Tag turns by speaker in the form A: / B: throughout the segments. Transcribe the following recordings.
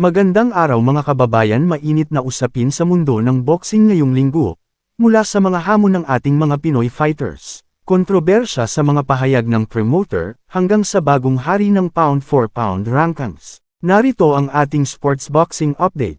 A: Magandang araw mga kababayan, mainit na usapin sa mundo ng boxing ngayong linggo. Mula sa mga hamon ng ating mga Pinoy fighters, kontrobersya sa mga pahayag ng promoter, hanggang sa bagong hari ng pound-for-pound rankings. Narito ang ating sports boxing update.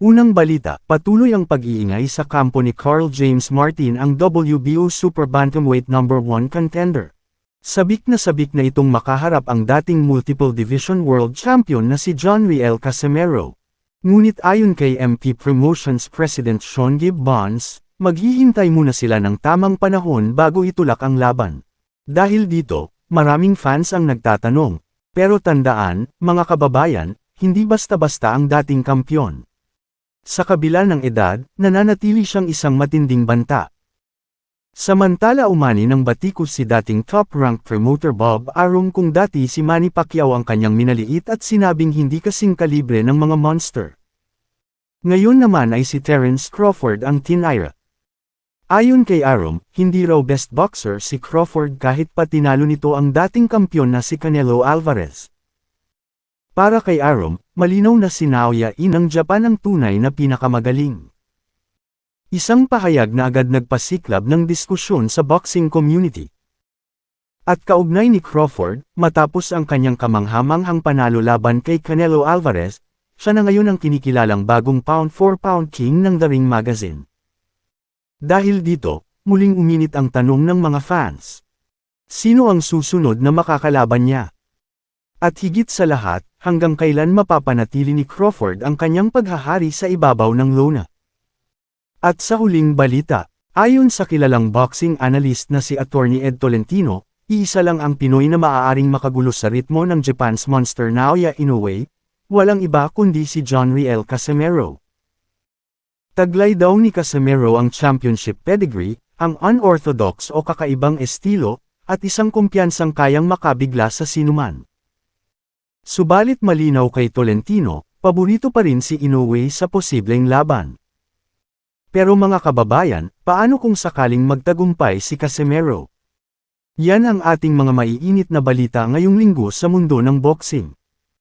A: Unang balita, patuloy ang pag-iingay sa kampo ni Carl James Martin, ang WBO Super Bantamweight No. 1 contender. Sabik na itong makaharap ang dating multiple division world champion na si John Riel Casimero. Ngunit ayon kay MP Promotions President Sean Gibbons, maghihintay muna sila ng tamang panahon bago itulak ang laban. Dahil dito, maraming fans ang nagtatanong. Pero tandaan, mga kababayan, hindi basta-basta ang dating kampyon. Sa kabila ng edad, nananatili siyang isang matinding banta. Samantala umani ng batikos si dating top-rank promoter Bob Arum kung dati si Manny Pacquiao ang kanyang minaliit at sinabing hindi kasing kalibre ng mga monster. Ngayon naman ay si Terence Crawford ang tinira. Ayon kay Arum, hindi raw best boxer si Crawford kahit pa tinalo nito ang dating kampyon na si Canelo Alvarez. Para kay Arum, malinaw na si Naoya Inoue ng Japan ang tunay na pinakamagaling. Isang pahayag na agad nagpasiklab ng diskusyon sa boxing community. At kaugnay ni Crawford, matapos ang kanyang kamanghamanghang panalo laban kay Canelo Alvarez, siya na ngayon ang kinikilalang bagong pound-for-pound king ng The Ring magazine. Dahil dito, muling uminit ang tanong ng mga fans. Sino ang susunod na makakalaban niya? At higit sa lahat, hanggang kailan mapapanatili ni Crawford ang kanyang paghahari sa ibabaw ng lona? At sa huling balita, ayon sa kilalang boxing analyst na si Attorney Ed Tolentino, iisa lang ang Pinoy na maaaring makagulo sa ritmo ng Japan's monster Naoya Inoue, walang iba kundi si John Riel Casimero. Taglay daw ni Casimero ang championship pedigree, ang unorthodox o kakaibang estilo, at isang kumpiyansang kayang makabigla sa sinuman. Subalit malinaw kay Tolentino, paborito pa rin si Inoue sa posibleng laban. Pero mga kababayan, paano kung sakaling magtagumpay si Casimero? Yan ang ating mga maiinit na balita ngayong linggo sa mundo ng boxing.